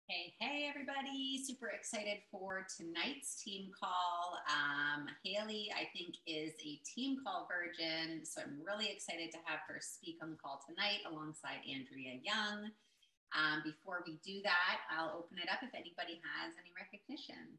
Hey, everybody. Super excited for tonight's team call. Hayley, I think, is a team call virgin, so I'm really excited to have her speak on the call tonight alongside Andrea Young. Before we do that, I'll open it up if anybody has any recognition.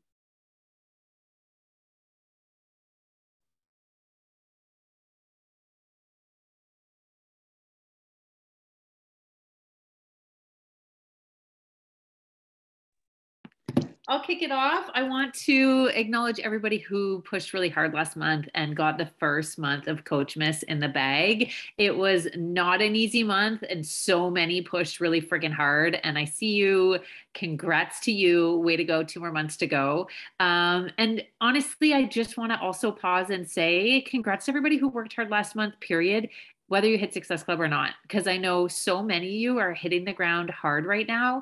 I'll kick it off. I want to acknowledge everybody who pushed really hard last month and got the first month of Coachmas in the bag. It was not an easy month, and so many pushed really freaking hard. And I see you. Congrats to you. Way to go. 2 more months to go. And honestly, I just want to also pause and say congrats to everybody who worked hard last month, period, whether you hit Success Club or not, because I know so many of you are hitting the ground hard right now,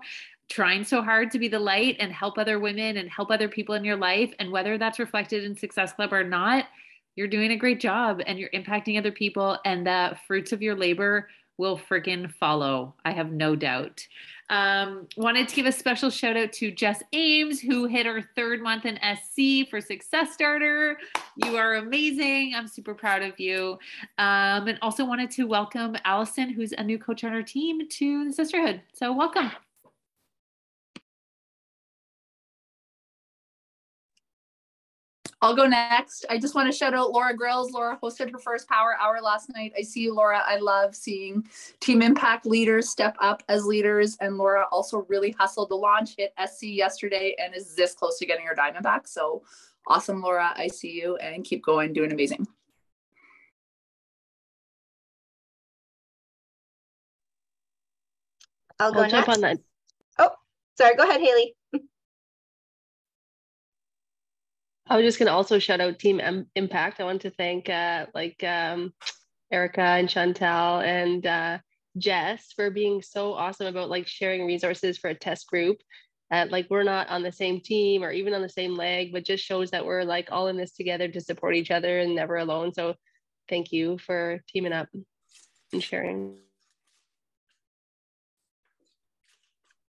trying so hard to be the light and help other women and help other people in your life. And whether that's reflected in Success Club or not, you're doing a great job and you're impacting other people, and the fruits of your labor will freaking follow. I have no doubt. Wanted to give a special shout out to Jess Ames, who hit her 3rd month in SC for Success Starter. You are amazing. I'm super proud of you. And also wanted to welcome Allison, who's a new coach on our team, to the Sisterhood. So welcome. I'll go next. I just want to shout out Laura Grills. Laura hosted her first Power Hour last night. I see you, Laura. I love seeing Team Impact leaders step up as leaders. And Laura also really hustled the launch, hit SC yesterday, and is this close to getting her diamond back. So awesome, Laura. I see you, and keep going, doing amazing. I'll go jump on that. Oh, sorry. Go ahead, Hayley. I was just going to also shout out Team Impact. I want to thank Erica and Chantal and Jess for being so awesome about sharing resources for a test group. We're not on the same team or even on the same leg, but just shows that we're all in this together to support each other and never alone. So thank you for teaming up and sharing.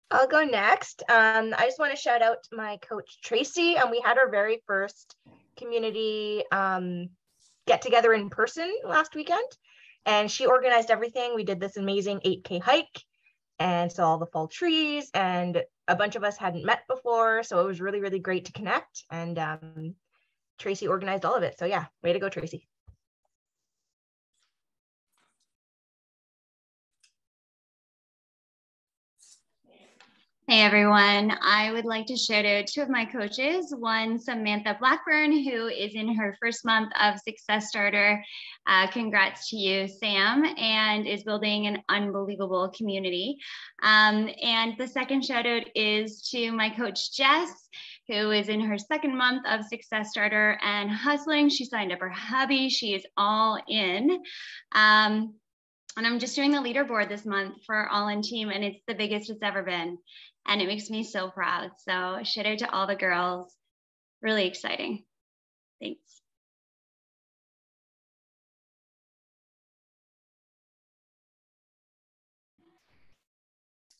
I'll go next. I just want to shout out my coach, Tracy. And we had our very first community get together in person last weekend. And she organized everything. We did this amazing 8K hike and saw all the fall trees. And a bunch of us hadn't met before. So it was really, really great to connect. And Tracy organized all of it. So yeah, way to go, Tracy. Hey everyone, I would like to shout out 2 of my coaches. One, Samantha Blackburn, who is in her 1st month of Success Starter. Congrats to you, Sam, and is building an unbelievable community. And the second shout out is to my coach, Jess, who is in her 2nd month of Success Starter and hustling. She signed up her hubby. She is all in. And I'm just doing the leaderboard this month for All In Team, and it's the biggest it's ever been. And it makes me so proud. So shout out to all the girls. Really exciting. Thanks.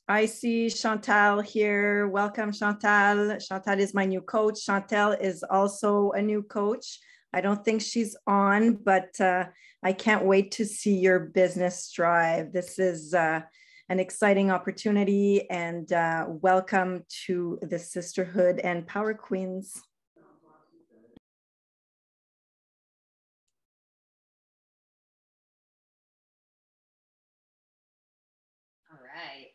I see Chantal here. Welcome, Chantal. Chantal is my new coach. Chantal is also a new coach. I don't think she's on, but I can't wait to see your business thrive. This is an exciting opportunity, and welcome to the Sisterhood and Power Queens. All right.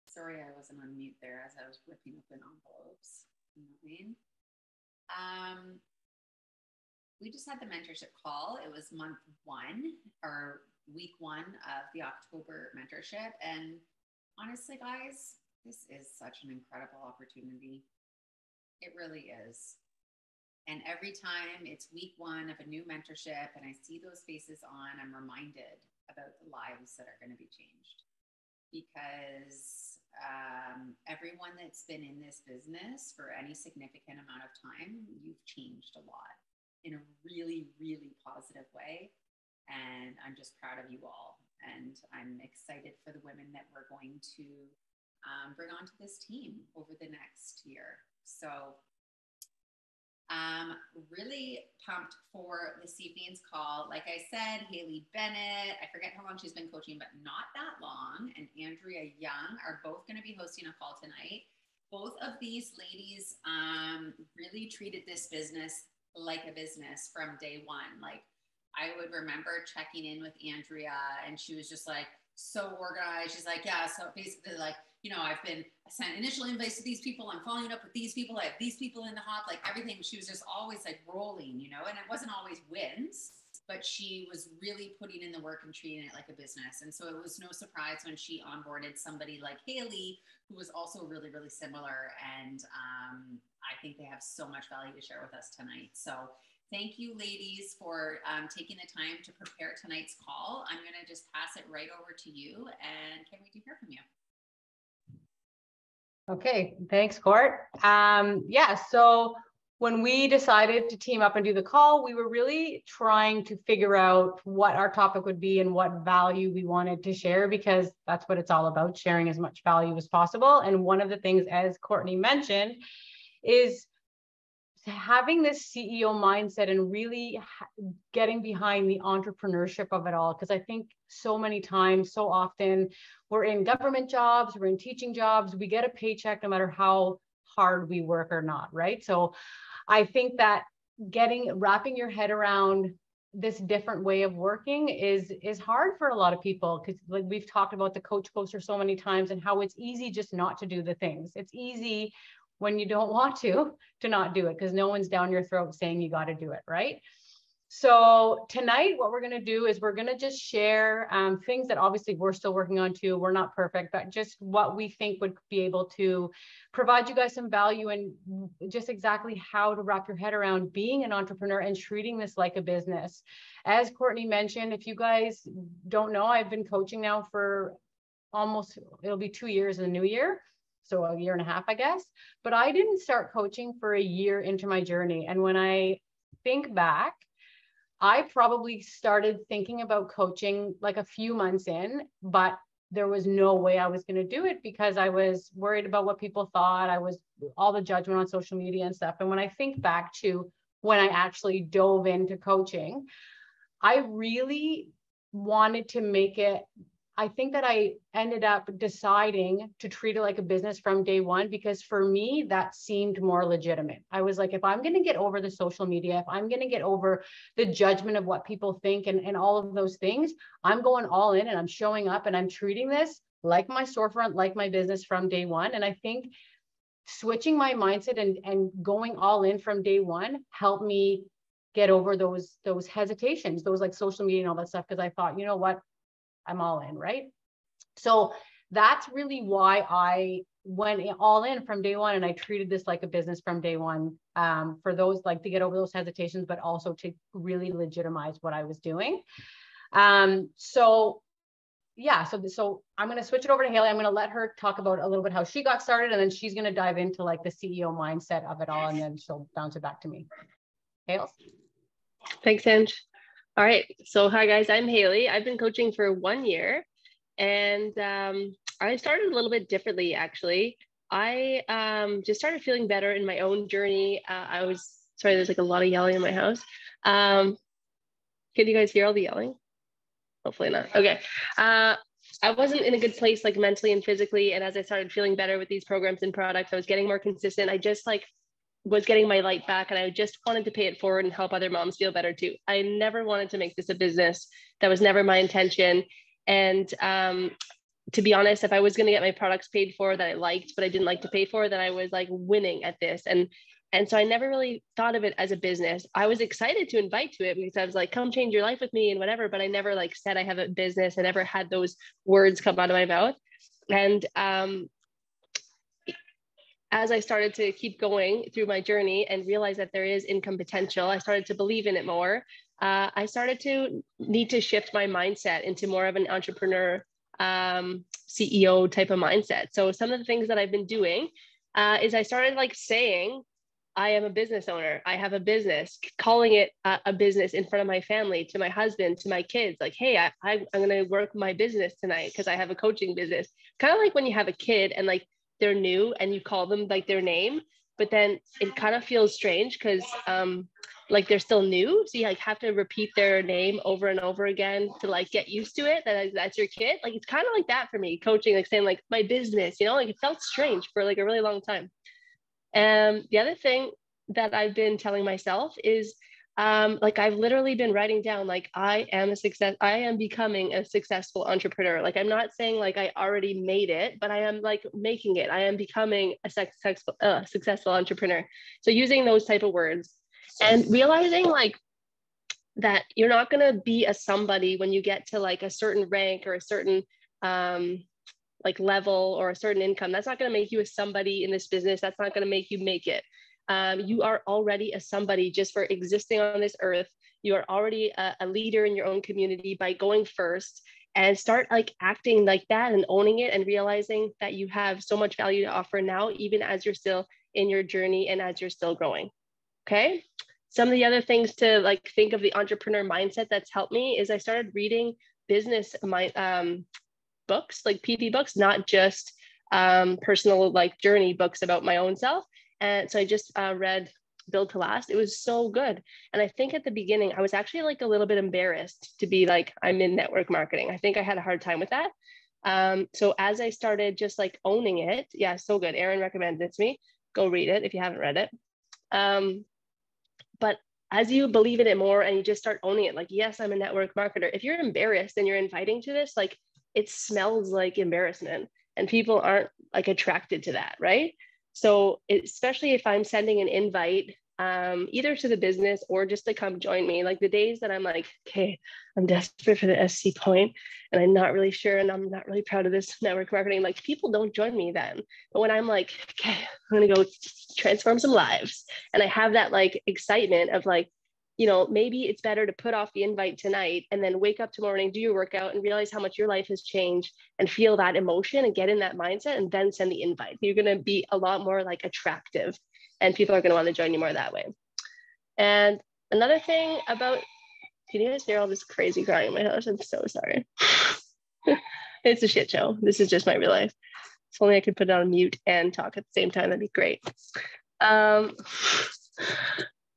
Sorry, I wasn't on mute there as I was ripping open envelopes. You know what I mean? We just had the mentorship call. It was month 1 or week 1 of the October mentorship. And honestly, guys, this is such an incredible opportunity. It really is. And every time it's week 1 of a new mentorship and I see those faces on, I'm reminded about the lives that are going to be changed. Because everyone that's been in this business for any significant amount of time, you've changed a lot in a really, really positive way. And I'm just proud of you all. And I'm excited for the women that we're going to bring onto this team over the next year. So really pumped for this evening's call. Like I said, Hayley Bennett, I forget how long she's been coaching, but not that long, and Andrea Young are both going to be hosting a call tonight. Both of these ladies really treated this business like a business from day one. Like, I would remember checking in with Andrea, and she was just like so organized. She's like, yeah, so basically, like, you know, I've been sent initial invites to these people. I'm following up with these people. I have these people in the hop, like everything. She was just always like rolling, you know, and it wasn't always wins, but she was really putting in the work and treating it like a business. And so it was no surprise when she onboarded somebody like Hayley, who was also really, really similar. And I think they have so much value to share with us tonight. So thank you, ladies, for taking the time to prepare tonight's call. I'm going to just pass it right over to you, and can't wait to hear from you. Okay, thanks, Court. Yeah, so when we decided to team up and do the call, we were really trying to figure out what our topic would be and what value we wanted to share, because that's what it's all about, sharing as much value as possible. And one of the things, as Courtney mentioned, is having this CEO mindset and really getting behind the entrepreneurship of it all. Because I think so many times, so often, we're in government jobs, we're in teaching jobs, we get a paycheck no matter how hard we work or not, right? So I think that wrapping your head around this different way of working is hard for a lot of people, because like we've talked about the coach poster so many times and how it's easy just not to do the things. It's easy when you don't want to not do it, because no one's down your throat saying you got to do it, right? So tonight, what we're going to do is we're going to just share things that obviously we're still working on too. We're not perfect, but just what we think would be able to provide you guys some value, and just exactly how to wrap your head around being an entrepreneur and treating this like a business. As Courtney mentioned, if you guys don't know, I've been coaching now for it'll be 2 years in the new year. So a year and a half, I guess. But I didn't start coaching for a year into my journey. And when I think back, I probably started thinking about coaching like a few months in, but there was no way I was going to do it because I was worried about what people thought. I was all the judgment on social media and stuff. And when I think back to when I actually dove into coaching, I really wanted to make it. I think that I ended up deciding to treat it like a business from day one, because for me, that seemed more legitimate. I was like, if I'm going to get over the social media, if I'm going to get over the judgment of what people think and all of those things, I'm going all in and I'm showing up and I'm treating this like my storefront, like my business from day one. And I think switching my mindset and going all in from day one helped me get over those hesitations, those like social media and all that stuff. Because I thought, you know what? I'm all in, right? So that's really why I went all in from day one, and I treated this like a business from day one, for those, like, to get over those hesitations, but also to really legitimize what I was doing. So I'm going to switch it over to Hayley. I'm going to let her talk about a little bit how she got started, and then she's going to dive into like the CEO mindset of it all, and then she'll bounce it back to me. Hayley? Thanks, Ange. All right. So hi, guys. I'm Hayley. I've been coaching for 1 year, and I started a little bit differently, actually. I just started feeling better in my own journey. Sorry, there's like a lot of yelling in my house. Can you guys hear all the yelling? Hopefully not. Okay. I wasn't in a good place, like mentally and physically. And as I started feeling better with these programs and products, I was getting more consistent. I just was getting my light back, and I just wanted to pay it forward and help other moms feel better too. I never wanted to make this a business. That was never my intention. And to be honest, if I was going to get my products paid for that I liked, but I didn't like to pay for, then I was like winning at this. And so I never really thought of it as a business. I was excited to invite to it because I was like, come change your life with me and whatever, but I never like said I have a business. I never had those words come out of my mouth. And as I started to keep going through my journey and realize that there is income potential, I started to believe in it more. I started to need to shift my mindset into more of an entrepreneur, CEO type of mindset. So some of the things that I've been doing is I started like saying, I am a business owner. I have a business, calling it a business in front of my family, to my husband, to my kids. Like, hey, I'm going to work my business tonight because I have a coaching business. Kind of like when you have a kid and like they're new and you call them like their name, but then it kind of feels strange because like they're still new. So you like have to repeat their name over and over again to like get used to it. That's your kid. Like, it's kind of like that for me, coaching, like saying like my business, you know, like it felt strange for like a really long time. And the other thing that I've been telling myself is like I've literally been writing down like I am becoming a successful entrepreneur. Like, I'm not saying like I already made it, but I am like making it. I am becoming a successful entrepreneur. So using those type of words and realizing like that you're not going to be a somebody when you get to like a certain rank or a certain like level or a certain income. That's not going to make you a somebody in this business. That's not going to make you make it. You are already a somebody just for existing on this earth. You are already a leader in your own community by going first, and start like acting like that and owning it and realizing that you have so much value to offer now, even as you're still in your journey and as you're still growing. Okay. Some of the other things to like think of the entrepreneur mindset that's helped me is I started reading business books, like PP books, not just personal like journey books about my own self. And so I just read Build to Last. It was so good. And I think at the beginning, I was actually like a little bit embarrassed to be like, I'm in network marketing. I think I had a hard time with that. So as I started just like owning it, yeah, so good. Aaron recommended it to me. Go read it if you haven't read it. But as you believe in it more and you just start owning it, like, yes, I'm a network marketer. If you're embarrassed and you're inviting to this, like, it smells like embarrassment and people aren't like attracted to that, right? So especially if I'm sending an invite, either to the business or just to come join me, like the days that I'm like, okay, I'm desperate for the SC point and I'm not really sure and I'm not really proud of this network marketing, like people don't join me then. But when I'm like, okay, I'm gonna go transform some lives, and I have that like excitement of like, you know, maybe it's better to put off the invite tonight and then wake up tomorrow morning, do your workout and realize how much your life has changed and feel that emotion and get in that mindset and then send the invite. You're going to be a lot more like attractive and people are going to want to join you more that way. And another thing about, can you guys hear all this crazy crying in my house? I'm so sorry. It's a shit show. This is just my real life. If only I could put it on mute and talk at the same time, that'd be great.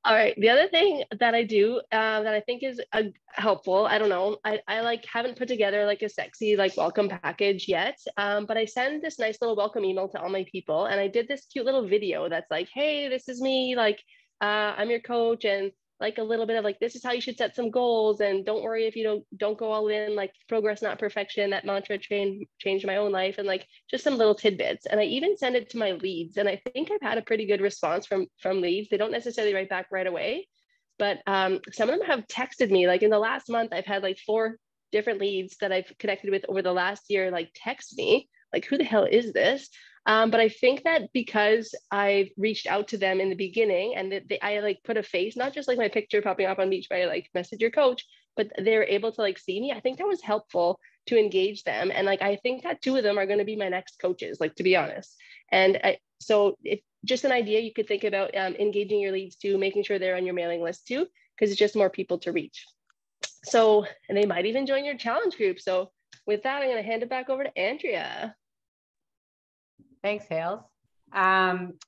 All right. The other thing that I do that I think is helpful, I don't know, I like haven't put together like a sexy like welcome package yet, but I send this nice little welcome email to all my people. And I did this cute little video that's like, hey, this is me, like I'm your coach, and like a little bit of like, this is how you should set some goals, and don't worry if you don't go all in, like progress, not perfection. That mantra changed my own life, and like just some little tidbits. And I even send it to my leads, and I think I've had a pretty good response from leads. They don't necessarily write back right away, but some of them have texted me. Like in the last month, I've had like 4 different leads that I've connected with over the last year, like text me, like, who the hell is this? But I think that because I reached out to them in the beginning and that I like put a face, not just like my picture popping up on beach by like message your coach, but they were able to like see me. I think that was helpful to engage them. And like, I think that 2 of them are going to be my next coaches, like, to be honest. And so if just an idea, you could think about engaging your leads too, making sure they're on your mailing list too, because it's just more people to reach. So, and they might even join your challenge group. So with that, I'm going to hand it back over to Andrea. Thanks, Hales.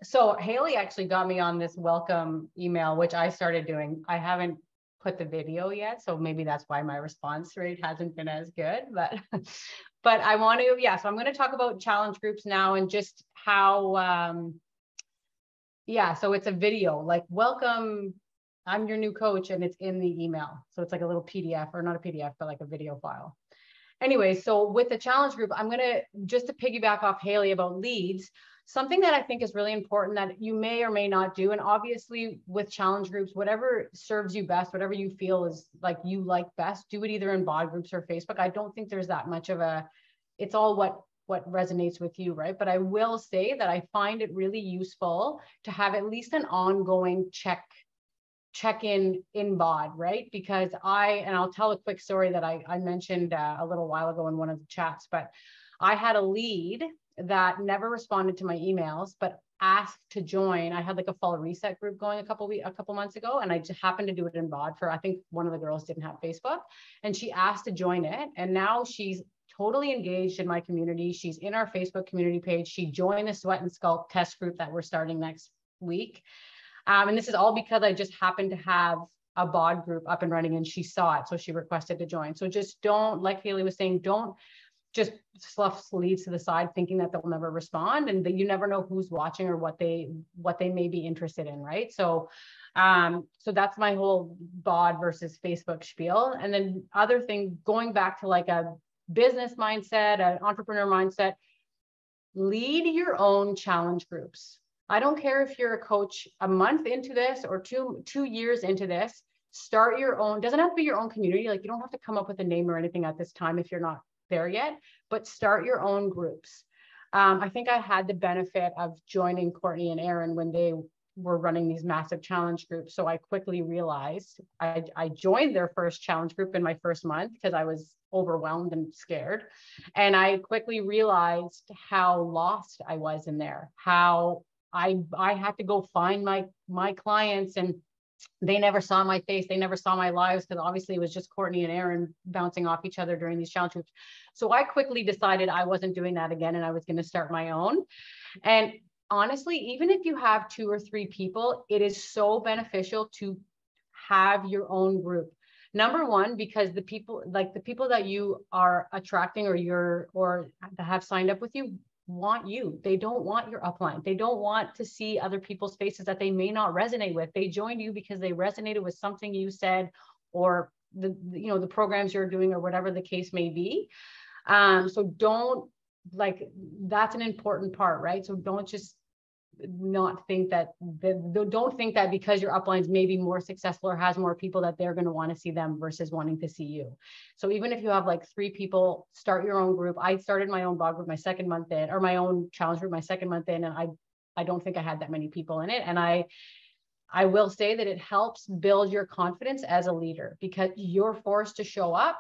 So Hayley actually got me on this welcome email, which I started doing. I haven't put the video yet, so maybe that's why my response rate hasn't been as good, but I want to, yeah, so I'm going to talk about challenge groups now and just how, yeah, so it's a video, like, welcome, I'm your new coach, and it's in the email. So it's like a little PDF, or not a PDF, but like a video file. Anyway, so with the challenge group, I'm going to, just to piggyback off Hayley about leads, something that I think is really important that you may or may not do. And obviously with challenge groups, whatever serves you best, whatever you feel is like you like best, do it either in bod groups or Facebook. I don't think there's that much of a, it's all what resonates with you, right? But I will say that I find it really useful to have at least an ongoing check-in bod, right? Because I'll tell a quick story that I mentioned a little while ago in one of the chats, but I had a lead that never responded to my emails, but asked to join. I had like a fall reset group going a couple months ago, and I just happened to do it in BOD for, I think one of the girls didn't have Facebook, and she asked to join it. And now she's totally engaged in my community. She's in our Facebook community page. She joined the Sweat and Sculpt test group that we're starting next week. And this is all because I just happened to have a BOD group up and running, and she saw it. So she requested to join. So just don't, like Hayley was saying, don't just slough leads to the side thinking that they'll never respond, and that you never know who's watching or what they may be interested in, right? So so that's my whole BOD versus Facebook spiel. And then other thing, going back to like a business mindset, an entrepreneur mindset, lead your own challenge groups. I don't care if you're a coach a month into this or two years into this, start your own. Doesn't have to be your own community. Like, you don't have to come up with a name or anything at this time if you're not there yet, but start your own groups. I think I had the benefit of joining Courtney and Aaron when they were running these massive challenge groups. So I quickly realized I joined their first challenge group in my first month because I was overwhelmed and scared. And I quickly realized how lost I was in there, how I had to go find my clients, and they never saw my face. They never saw my lives, because obviously it was just Courtney and Aaron bouncing off each other during these challenge groups. So I quickly decided I wasn't doing that again, and I was going to start my own. And honestly, even if you have 2 or 3 people, it is so beneficial to have your own group. Number one, because the people that you are attracting or that have signed up with you want you. They don't want your upline. They don't want to see other people's faces that they may not resonate with. They joined you because they resonated with something you said, or the programs you're doing, or whatever the case may be. So don't, like, that's an important part, right? So don't just not think don't think that because your uplines may be more successful or has more people that they're going to want to see them versus wanting to see you. So even if you have like 3 people, start your own group. I started my own blog group my second month in, or my own challenge group my second month in, and I don't think I had that many people in it. And I will say that it helps build your confidence as a leader, because you're forced to show up.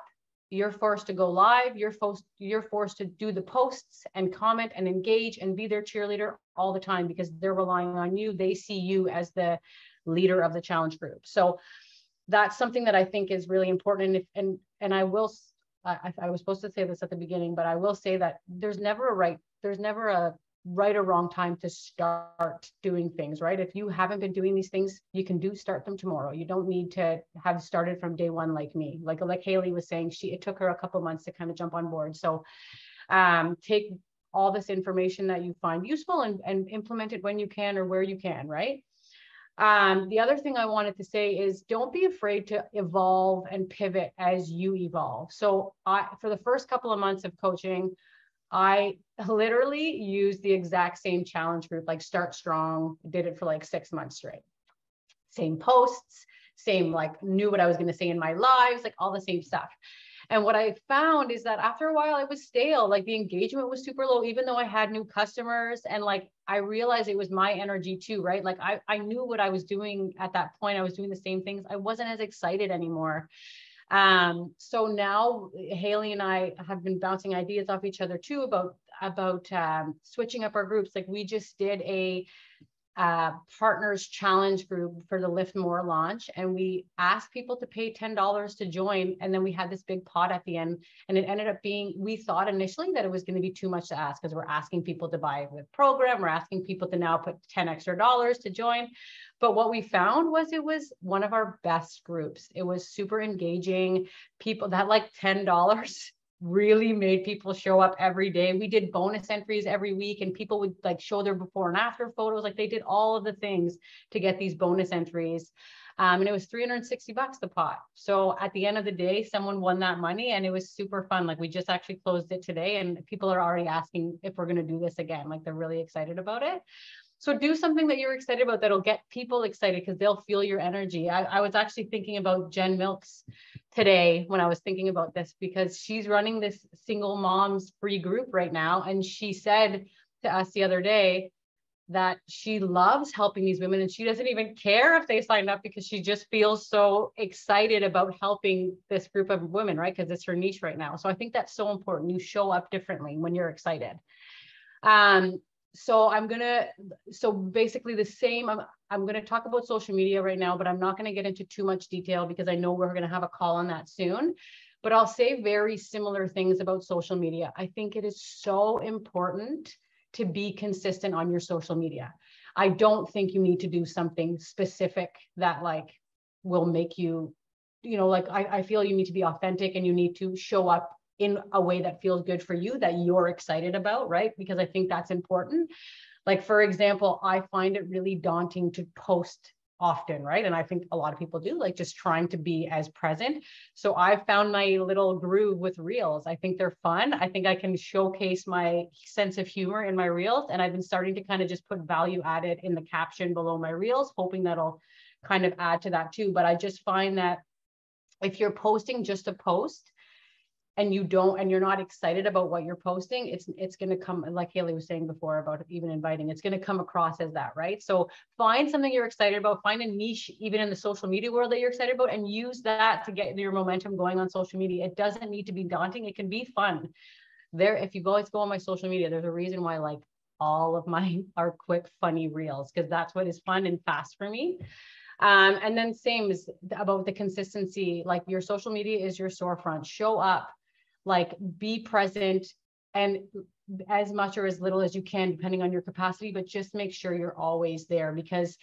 You're forced to go live. You're forced to do the posts and comment and engage and be their cheerleader all the time, because they're relying on you. They see you as the leader of the challenge group. So that's something that I think is really important. And I was supposed to say this at the beginning, but I will say that there's never a right or wrong time to start doing things, right? If you haven't been doing these things, you can start them tomorrow. You don't need to have started from day one like me. Like Hayley was saying, it took her a couple months to kind of jump on board. So take all this information that you find useful and implement it when you can or where you can, right? The other thing I wanted to say is, don't be afraid to evolve and pivot as you evolve. So for the first couple of months of coaching, I literally used the exact same challenge group, like Start Strong, did it for like 6 months straight. Same posts, same, like, knew what I was going to say in my lives, like all the same stuff. And what I found is that after a while, it was stale. Like, the engagement was super low, even though I had new customers. And like, I realized it was my energy too, right? Like I knew what I was doing at that point. I was doing the same things. I wasn't as excited anymore. So now Hayley and I have been bouncing ideas off each other too about switching up our groups. Like, we just did a partners challenge group for the Lift More launch, and we asked people to pay $10 to join, and then we had this big pot at the end, and it ended up being, we thought initially that it was going to be too much to ask, because we're asking people to buy the program, we're asking people to now put $10 extra to join. But what we found was it was one of our best groups. It was super engaging. People that like $10 really made people show up every day. We did bonus entries every week, and people would like show their before and after photos. Like, they did all of the things to get these bonus entries. And it was $360 the pot. So at the end of the day, someone won that money, and it was super fun. Like, we just actually closed it today, and people are already asking if we're going to do this again. Like, they're really excited about it. So do something that you're excited about that'll get people excited, because they'll feel your energy. I was actually thinking about Jen Milks today when I was thinking about this, because she's running this single moms free group right now. And she said to us the other day that she loves helping these women, and she doesn't even care if they sign up, because she just feels so excited about helping this group of women, right? Because it's her niche right now. So I think that's so important. You show up differently when you're excited. so basically the same, I'm gonna talk about social media right now, but I'm not gonna get into too much detail because I know we're gonna have a call on that soon. But I'll say very similar things about social media. I think it is so important to be consistent on your social media. I don't think you need to do something specific that like will make you, like I feel you need to be authentic and you need to show up in a way that feels good for you, that you're excited about, right? Because I think that's important. Like, for example, I find it really daunting to post often, right? And I think a lot of people do, like just trying to be as present. So I found my little groove with reels. I think they're fun. I think I can showcase my sense of humor in my reels. And I've been starting to kind of just put value added in the caption below my reels, hoping that'll kind of add to that too. But I just find that if you're posting just to post, and you're not excited about what you're posting, it's going to come, like Hayley was saying before about even inviting, it's going to come across as that, right? So find something you're excited about, find a niche even in the social media world that you're excited about, and use that to get your momentum going on social media. It doesn't need to be daunting. It can be fun. If you always go on my social media, there's a reason why like all of mine are quick, funny reels, because that's what is fun and fast for me. And then same is about the consistency, like your social media is your storefront. Show up, like be present, and as much or as little as you can, depending on your capacity, but just make sure you're always there, because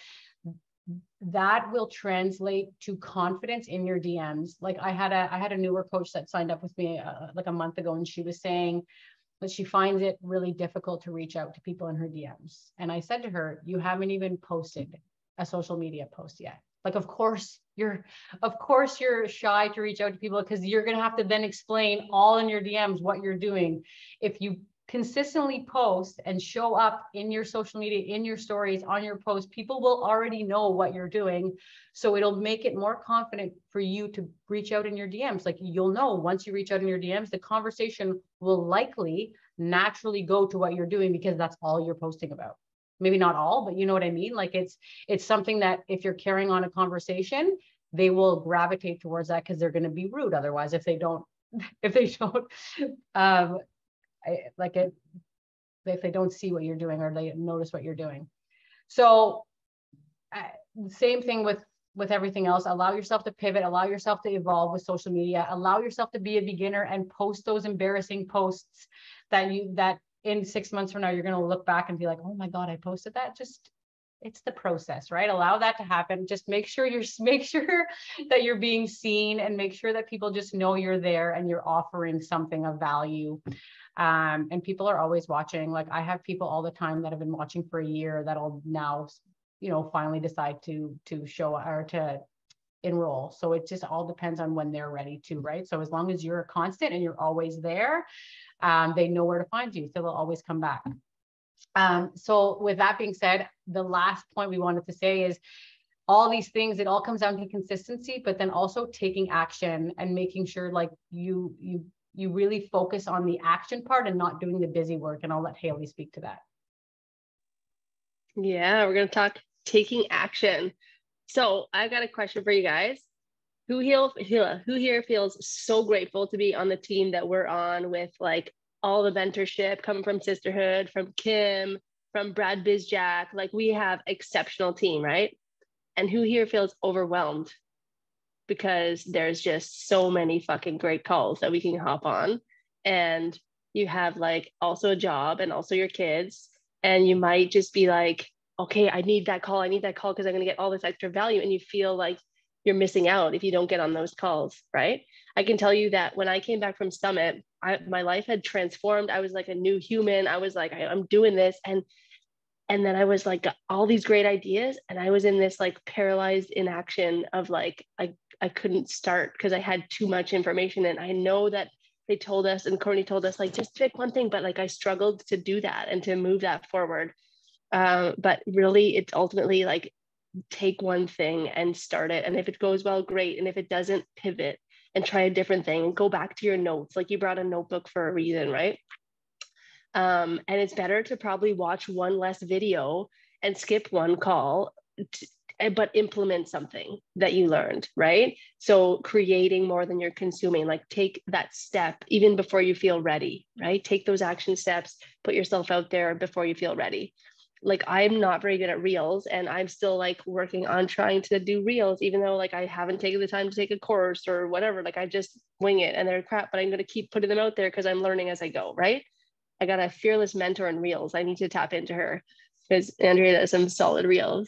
that will translate to confidence in your DMs. Like I had a newer coach that signed up with me like a month ago, and she was saying that she finds it really difficult to reach out to people in her DMs. And I said to her, you haven't even posted a social media post yet. Like, of course you're shy to reach out to people, because you're going to have to then explain all in your DMs what you're doing. If you consistently post and show up in your social media, in your stories, on your posts, people will already know what you're doing. So it'll make it more confident for you to reach out in your DMs. Like, you'll know once you reach out in your DMs, the conversation will likely naturally go to what you're doing, because that's all you're posting about. Maybe not all, but you know what I mean? Like it's something that if you're carrying on a conversation, they will gravitate towards that, because they're going to be rude otherwise if they don't if they don't see what you're doing, or they notice what you're doing. So same thing with everything else. Allow yourself to pivot, allow yourself to evolve with social media, allow yourself to be a beginner and post those embarrassing posts that in 6 months from now, you're going to look back and be like, oh my God, I posted that. Just, it's the process, right? Allow that to happen. Just make sure that you're being seen, and make sure that people just know you're there and you're offering something of value. And people are always watching. Like, I have people all the time that have been watching for a year that'll now, finally decide to show or to enroll. So it just all depends on when they're ready to, right? So as long as you're constant and you're always there, they know where to find you, so they'll always come back. So with that being said, the last point we wanted to say is all these things, it all comes down to consistency, but then also taking action and making sure like you really focus on the action part and not doing the busy work. And I'll let Hayley speak to that. Yeah, we're going to talk taking action. So I've got a question for you guys. Who here feels so grateful to be on the team that we're on, with like all the mentorship coming from Sisterhood, from Kim, from Brad Bizjack? Like, we have exceptional team, right? And who here feels overwhelmed because there's just so many fucking great calls that we can hop on, and you have like also a job and also your kids, and you might just be like, okay, I need that call because I'm going to get all this extra value, and you feel like you're missing out if you don't get on those calls, right? I can tell you that when I came back from Summit, my life had transformed. I was like a new human. I was like, I'm doing this. And then I was like, got all these great ideas. And I was in this like paralyzed inaction of like, I couldn't start because I had too much information. And I know that they told us, and Courtney told us, like, just pick one thing, but like I struggled to do that and to move that forward. But really, it's ultimately like, take one thing and start it. And if it goes well, great. And if it doesn't, pivot and try a different thing and go back to your notes. Like, you brought a notebook for a reason, right? And it's better to probably watch one less video and skip one call but implement something that you learned, right? So creating more than you're consuming, like take that step even before you feel ready, right? Take those action steps, put yourself out there before you feel ready. Like I'm not very good at reels, and I'm still like working on trying to do reels, even though like I haven't taken the time to take a course or whatever. Like I just wing it and they're crap, but I'm going to keep putting them out there because I'm learning as I go, right? I got a fearless mentor in reels. I need to tap into her because Andrea does some solid reels.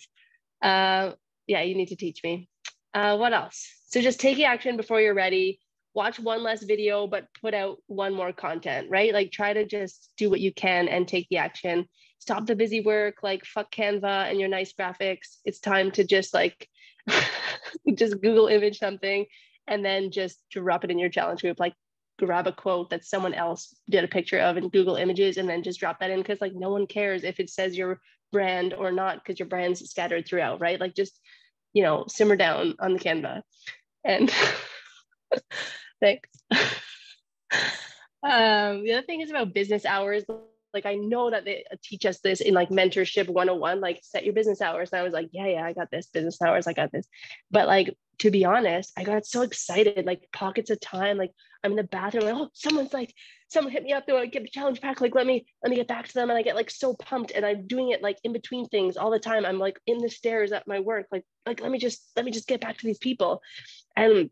Yeah, you need to teach me. What else? So just taking action before you're ready. Watch one less video, but put out one more content, right? Like try to just do what you can and take the action. Stop the busy work, like fuck Canva and your nice graphics. It's time to just like, just Google image something and then just drop it in your challenge group. Like grab a quote that someone else did a picture of in Google Images and then just drop that in, because like no one cares if it says your brand or not, because your brand's scattered throughout, right? Like just, you know, simmer down on the Canva. And thanks. The other thing is about business hours. Like I know that they teach us this in like mentorship 101, like set your business hours. And I was like, yeah, I got this business hours. I got this. But like, to be honest, I got so excited, like pockets of time, like I'm in the bathroom, like, oh, someone hit me up, they want to get the challenge pack. Like, let me get back to them. And I get like so pumped, and I'm doing it like in between things all the time. I'm like in the stairs at my work, like let me just get back to these people. And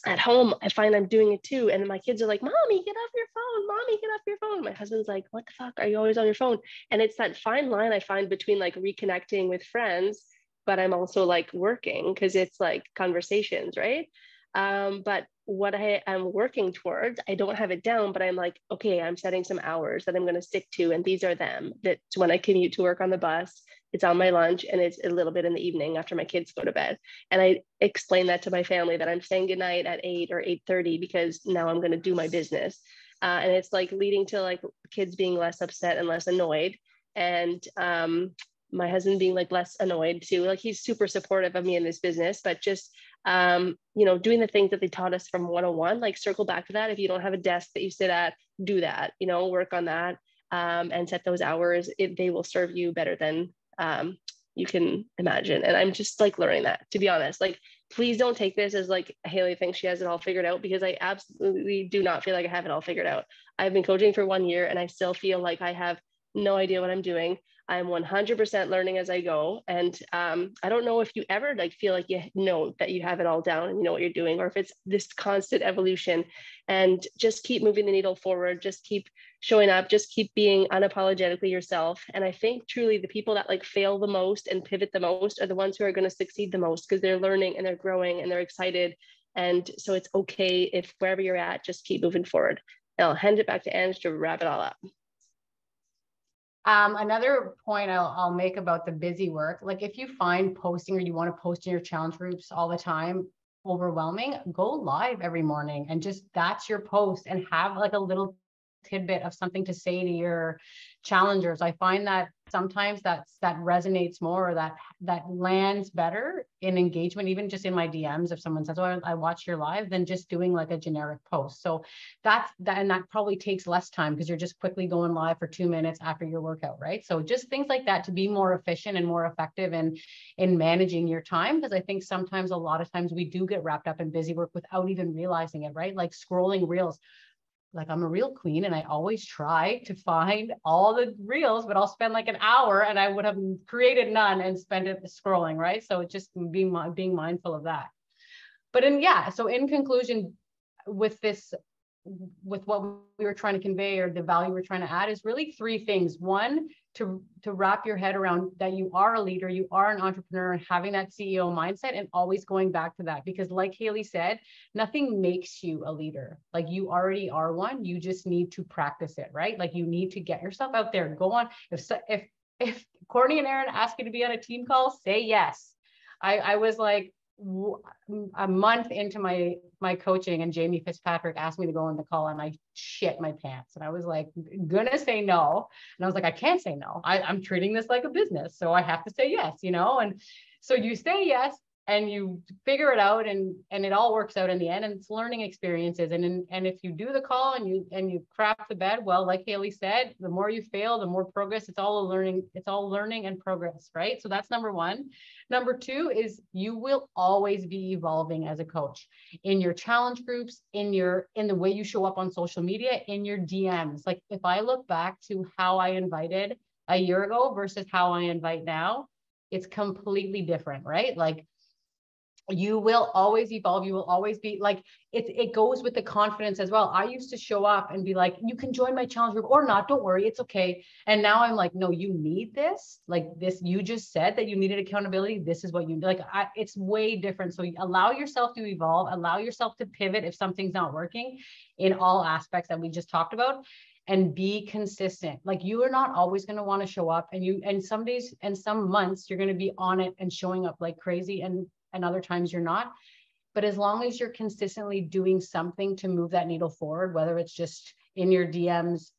at home, I find I'm doing it too. And my kids are like, Mommy, get off your phone. Mommy, get off your phone. My husband's like, what the fuck? Are you always on your phone? And it's that fine line I find between like reconnecting with friends, but I'm also like working, because it's like conversations, right? But what I am working towards, I don't have it down, but I'm like, okay, I'm setting some hours that I'm going to stick to. And these are them. That's when I commute to work on the bus. It's on my lunch, and it's a little bit in the evening after my kids go to bed. And I explain that to my family, that I'm saying goodnight at 8 or 8:30 because now I'm going to do my business. And it's like leading to like kids being less upset and less annoyed. And my husband being like less annoyed too. Like he's super supportive of me in this business, but just, you know, doing the things that they taught us from 101, like circle back to that. If you don't have a desk that you sit at, do that, you know, work on that, and set those hours. They will serve you better than you can imagine. And I'm just like learning that, to be honest. Like, please don't take this as like Hayley thinks she has it all figured out, because I absolutely do not feel like I have it all figured out. I've been coaching for 1 year and I still feel like I have no idea what I'm doing. I'm 100% learning as I go. And I don't know if you ever like feel like you know that you have it all down and you know what you're doing, or if it's this constant evolution. And just keep moving the needle forward, just keep showing up, just keep being unapologetically yourself. And I think truly the people that like fail the most and pivot the most are the ones who are going to succeed the most, because they're learning and they're growing and they're excited. And so it's okay if wherever you're at, just keep moving forward. And I'll hand it back to Ange to wrap it all up. Another point I'll make about the busy work, like if you find posting, or you want to post in your challenge groups all the time, overwhelming, go live every morning and just that's your post, and have like a little tidbit of something to say to your challengers. I find that sometimes that resonates more, or that lands better in engagement, even just in my DMs, if someone says, oh, I watch your live, than just doing like a generic post. So that's that, and that probably takes less time because you're just quickly going live for 2 minutes after your workout, right? So just things like that to be more efficient and more effective in managing your time, because I think sometimes, a lot of times, we do get wrapped up in busy work without even realizing it, right? Like scrolling reels. Like I'm a reel queen and I always try to find all the reels, but I'll spend like an hour and I would have created none and spent it scrolling, right? So it's just being mindful of that. But so in conclusion, with what we were trying to convey, or the value we're trying to add, is really 3 things. One, to wrap your head around that you are a leader, you are an entrepreneur, and having that CEO mindset, and always going back to that, because like Hayley said, nothing makes you a leader. Like you already are one, you just need to practice it, right? Like you need to get yourself out there, go on. If Courtney and Aaron ask you to be on a team call, say yes. I was like, a month into my coaching, and Jamie Fitzpatrick asked me to go on the call, and I shit my pants, and I was like, gonna say no, and I was like, I can't say no. I'm treating this like a business, so I have to say yes, you know. And so you say yes, and you figure it out, and it all works out in the end, and it's learning experiences. And if you do the call and you crap the bed, well, like Hayley said, the more you fail, the more progress. It's all learning and progress, right? So that's number one. Number two is you will always be evolving as a coach in your challenge groups, in the way you show up on social media, in your DMs. Like if I look back to how I invited a year ago versus how I invite now, it's completely different, right? Like you will always evolve. You will always be like, it goes with the confidence as well. I used to show up and be like, you can join my challenge group or not, don't worry, it's okay. And now I'm like, no, you need this. Like this, you just said that you needed accountability. This is what you like. It's way different. So allow yourself to evolve, allow yourself to pivot if something's not working in all aspects that we just talked about. And be consistent. Like you are not always going to want to show up, and some days and some months you're going to be on it and showing up like crazy, and other times you're not. But as long as you're consistently doing something to move that needle forward, whether it's just in your DMs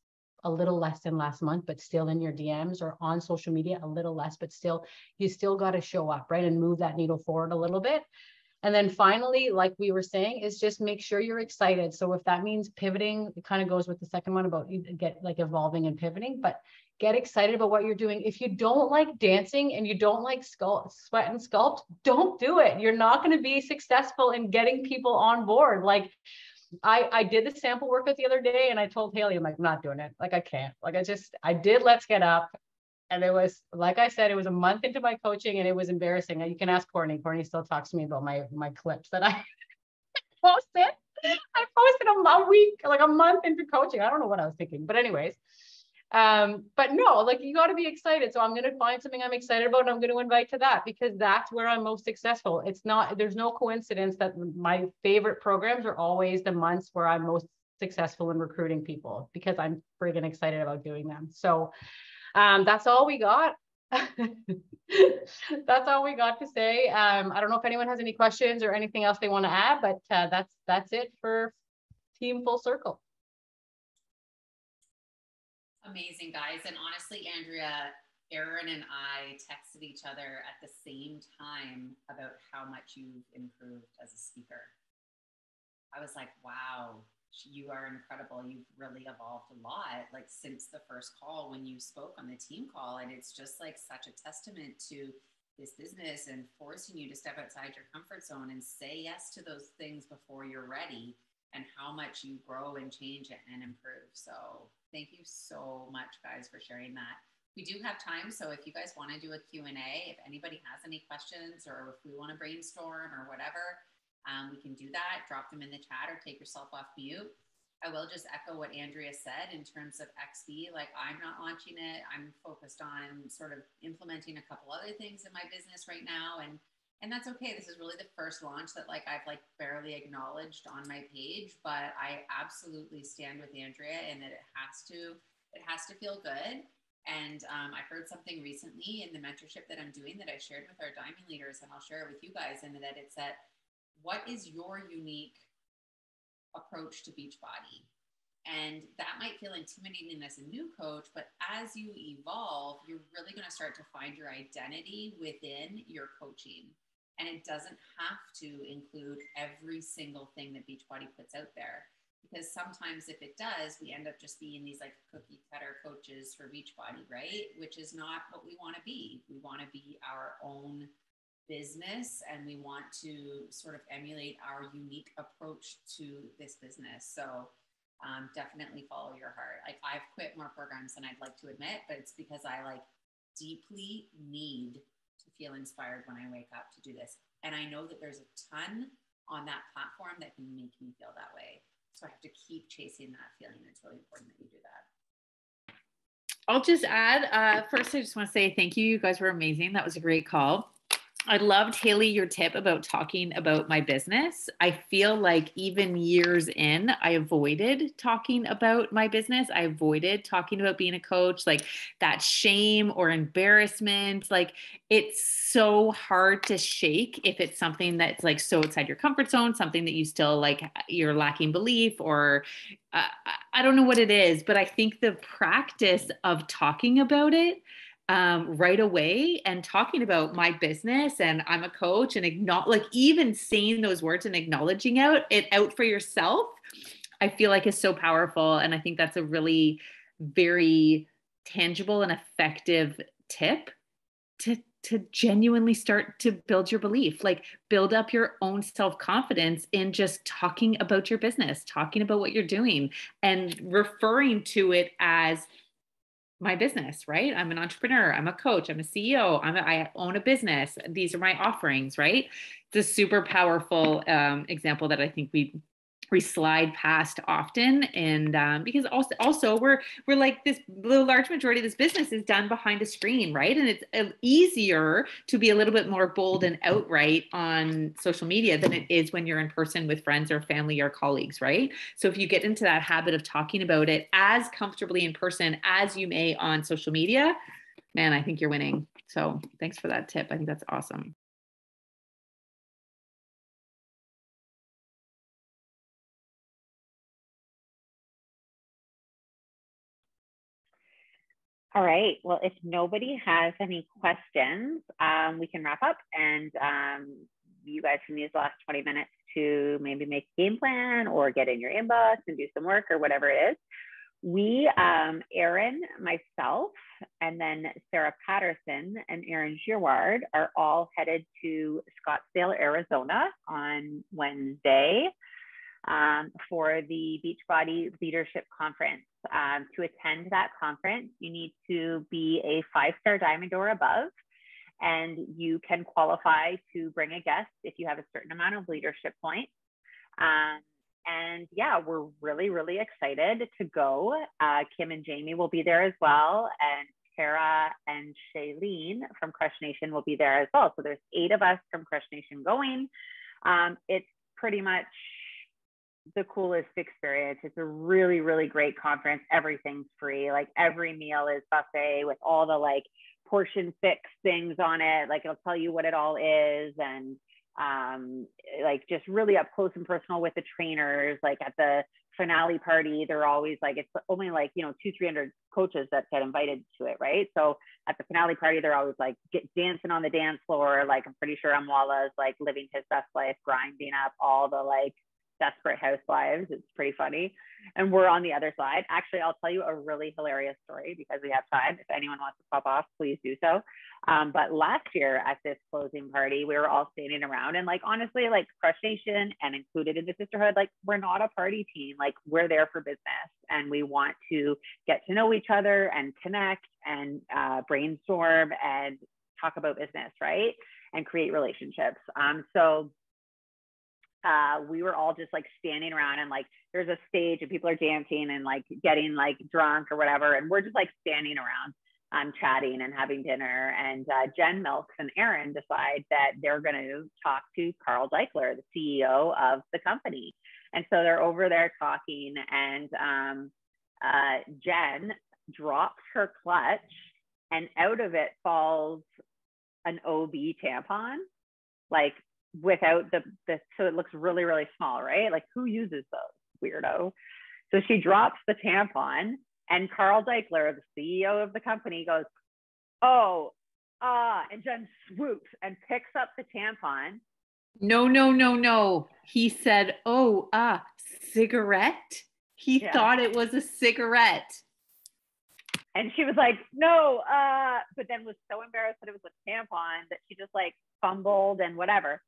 a little less than last month, but still in your DMs, or on social media a little less, but still, you still got to show up, right? And move that needle forward a little bit. And then finally, like we were saying, is just make sure you're excited. So if that means pivoting, it kind of goes with the second one about get like evolving and pivoting, but get excited about what you're doing. If you don't like dancing and you don't like sweat and sculpt, don't do it. You're not going to be successful in getting people on board. Like I did the sample workout the other day and I told Hayley, I'm like, I'm not doing it. Like I can't, like I did Let's Get Up. And it was, like I said, it was a month into my coaching and it was embarrassing. You can ask Courtney. Courtney still talks to me about my clips that I posted. I posted a month into coaching. I don't know what I was thinking, but anyways, but no, like you got to be excited. So I'm going to find something I'm excited about and I'm going to invite to that, because that's where I'm most successful. There's no coincidence that my favorite programs are always the months where I'm most successful in recruiting people, because I'm friggin' excited about doing them. So that's all we got. That's all we got to say. I don't know if anyone has any questions or anything else they want to add, but that's it for Team Full Circle. Amazing, guys. And honestly, Andrea, Aaron and I texted each other at the same time about how much you've improved as a speaker. I was like, wow, you are incredible. You've really evolved a lot, like since the first call when you spoke on the team call. And it's just like such a testament to this business and forcing you to step outside your comfort zone and say yes to those things before you're ready, and how much you grow and change and improve. So thank you so much, guys, for sharing that. We do have time, so if you guys want to do a Q&A, if anybody has any questions or if we want to brainstorm or whatever, we can do that. Drop them in the chat or take yourself off mute. I will just echo what Andrea said in terms of XB. Like, I'm not launching it. I'm focused on sort of implementing a couple other things in my business right now. And that's okay. This is really the first launch that I've barely acknowledged on my page, but I absolutely stand with Andrea in that it has to feel good. And I heard something recently in the mentorship that I'm doing that I shared with our diamond leaders, and I'll share it with you guys, and that it's that, what is your unique approach to Beachbody? And that might feel intimidating as a new coach, but as you evolve, you're really going to start to find your identity within your coaching. And it doesn't have to include every single thing that Beachbody puts out there, because sometimes if it does, we end up just being these like cookie cutter coaches for Beachbody, right? Which is not what we want to be. We want to be our own business, and we want to sort of emulate our unique approach to this business. So definitely follow your heart. Like, I've quit more programs than I'd like to admit, but it's because I deeply need to feel inspired when I wake up to do this. And I know that there's a ton on that platform that can make me feel that way. So I have to keep chasing that feeling. It's really important that you do that. I'll just add, first, I just want to say thank you. You guys were amazing. That was a great call. I loved, Hayley, your tip about talking about my business. I feel like even years in, I avoided talking about my business. I avoided talking about being a coach, like that shame or embarrassment. Like, it's so hard to shake if it's something that's so outside your comfort zone, something that you still you're lacking belief, or I don't know what it is, but I think the practice of talking about it right away and talking about my business and I'm a coach and like even saying those words and acknowledging it out for yourself, I feel like is so powerful. And I think that's a really very tangible and effective tip to genuinely start to build your belief, like build up your own self-confidence in just talking about your business, talking about what you're doing and referring to it as my business, right? I'm an entrepreneur. I'm a coach. I'm a CEO. I own a business. These are my offerings, right? It's a super powerful example that I think we slide past often. And because also we're like this, the large majority of this business is done behind a screen, right? And it's easier to be a little bit more bold and outright on social media than it is when you're in person with friends or family or colleagues, right? So if you get into that habit of talking about it as comfortably in person as you may on social media, man, I think you're winning. So thanks for that tip. I think that's awesome. All right. Well, if nobody has any questions, we can wrap up, and you guys can use the last 20 minutes to maybe make a game plan or get in your inbox and do some work or whatever it is. We, Erin, myself, and then Sarah Patterson and Erin Girouard are all headed to Scottsdale, Arizona on Wednesday for the Beachbody Leadership Conference. To attend that conference, you need to be a 5-star diamond or above, and you can qualify to bring a guest if you have a certain amount of leadership points. And yeah, we're really, really excited to go. Kim and Jamie will be there as well, and Tara and Shailene from Crush Nation will be there as well. So there's 8 of us from Crush Nation going. It's pretty much the coolest experience. It's a really, really great conference. Everything's free. Like every meal is buffet with all the like portion fix things on it. Like it'll tell you what it all is, and like just really up close and personal with the trainers. Like at the finale party, they're always like, it's only like, 200-300 coaches that get invited to it, right? So at the finale party, they're always like dancing on the dance floor. Like I'm pretty sure Amwala's like living his best life, grinding up all the like desperate housewives. It's pretty funny. And we're on the other side. Actually, I'll tell you a really hilarious story because we have time. If anyone wants to pop off, please do so. But last year at this closing party, we were all standing around, and like, honestly, like Crush Nation and included in the Sisterhood, like we're not a party team. Like we're there for business, and we want to get to know each other and connect and brainstorm and talk about business, right? And create relationships. So we were all just like standing around, and like there's a stage and people are dancing and like getting like drunk or whatever, and we're just like standing around chatting and having dinner. And Jen Milks and Erin decide that they're going to talk to Carl Deichler, the CEO of the company. And so they're over there talking, and Jen drops her clutch, and out of it falls an OB tampon, like without the so it looks really, really small, right? Like who uses those? Weirdo. So she drops the tampon, and Carl Deichler, the CEO of the company, goes, "Oh, and Jen swoops and picks up the tampon. No. He said, "Oh, cigarette." He thought it was a cigarette. And she was like, "No," but then was so embarrassed that it was a tampon that she just like fumbled and whatever.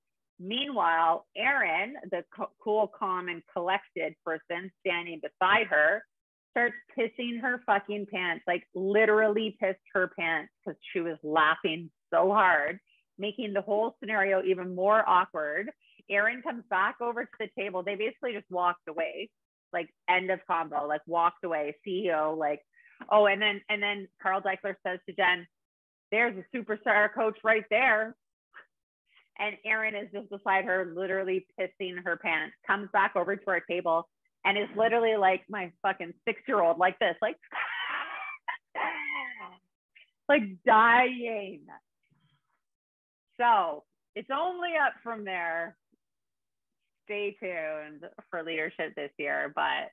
Meanwhile, Erin, the cool, calm, and collected person standing beside her, starts pissing her fucking pants, like literally pissed her pants because she was laughing so hard, making the whole scenario even more awkward. Erin comes back over to the table. They basically just walked away, like end of combo, like walked away. CEO, like, oh, and then Carl Deichler says to Jen, "There's a superstar coach right there." And Erin is just beside her, literally pissing her pants, comes back over to our table and is literally like my fucking 6-year-old, like this, like, like dying. So it's only up from there. Stay tuned for leadership this year, but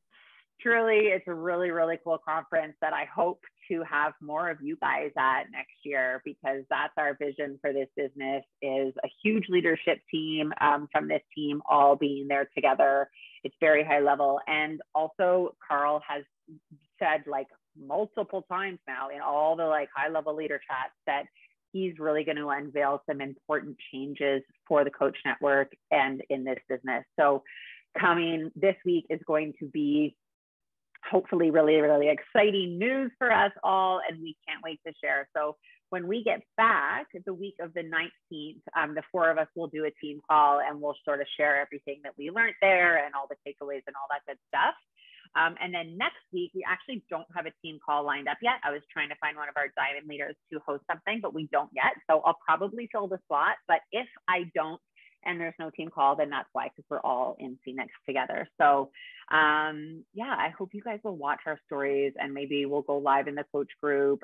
truly, it's a really, really cool conference that I hope to have more of you guys at next year, because that's our vision for this business, is a huge leadership team from this team all being there together. It's very high level. And also Carl has said like multiple times now in all the like high level leader chats that he's really going to unveil some important changes for the coach network and in this business. So coming this week is going to be hopefully really, really exciting news for us all, and we can't wait to share. So when we get back the week of the 19th, the four of us will do a team call and we'll sort of share everything that we learned there and all the takeaways and all that good stuff. And then next week, we actually don't have a team call lined up yet. I was trying to find one of our diamond leaders to host something, but we don't yet. So I'll probably fill the slot. But if I don't, and there's no team call, then that's why, because we're all in Phoenix together. So yeah, I hope you guys will watch our stories, and maybe we'll go live in the coach group.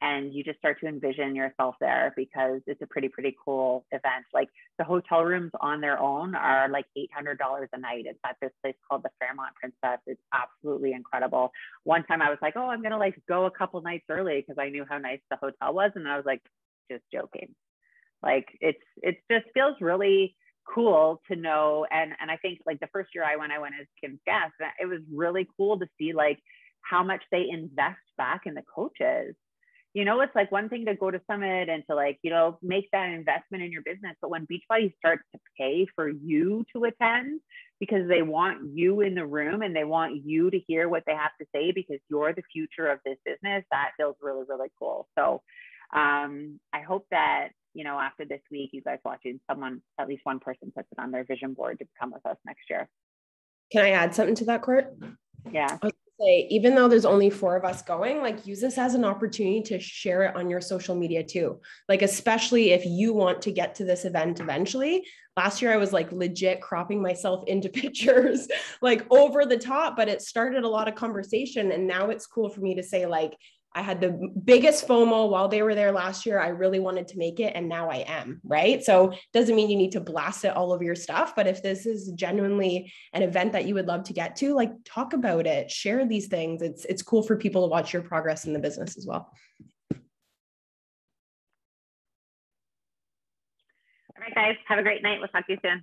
And you just start to envision yourself there, because it's a pretty cool event. Like the hotel rooms on their own are like $800 a night. It's at this place called the Fairmont Princess. It's absolutely incredible. One time I was like, oh, I'm gonna like go a couple nights early because I knew how nice the hotel was. And I was like, just joking. Like it just feels really cool to know. And I think like the first year I went as Kim's guest, it was really cool to see like how much they invest back in the coaches. You know, it's like one thing to go to Summit and to like, you know, make that investment in your business. But when Beachbody starts to pay for you to attend because they want you in the room and they want you to hear what they have to say because you're the future of this business, that feels really, really cool. So I hope that, you know, after this week, you guys watching, someone, at least one person puts it on their vision board to come with us next year. Can I add something to that, Court? Yeah. Say, even though there's only 4 of us going, like use this as an opportunity to share it on your social media too. Like, especially if you want to get to this event eventually. Last year, I was like legit cropping myself into pictures, like over the top, but it started a lot of conversation. And now it's cool for me to say like, I had the biggest FOMO while they were there last year. I really wanted to make it, and now I am, right? So doesn't mean you need to blast it all over your stuff, but if this is genuinely an event that you would love to get to, like talk about it, share these things. It's cool for people to watch your progress in the business as well. All right, guys, have a great night. We'll talk to you soon.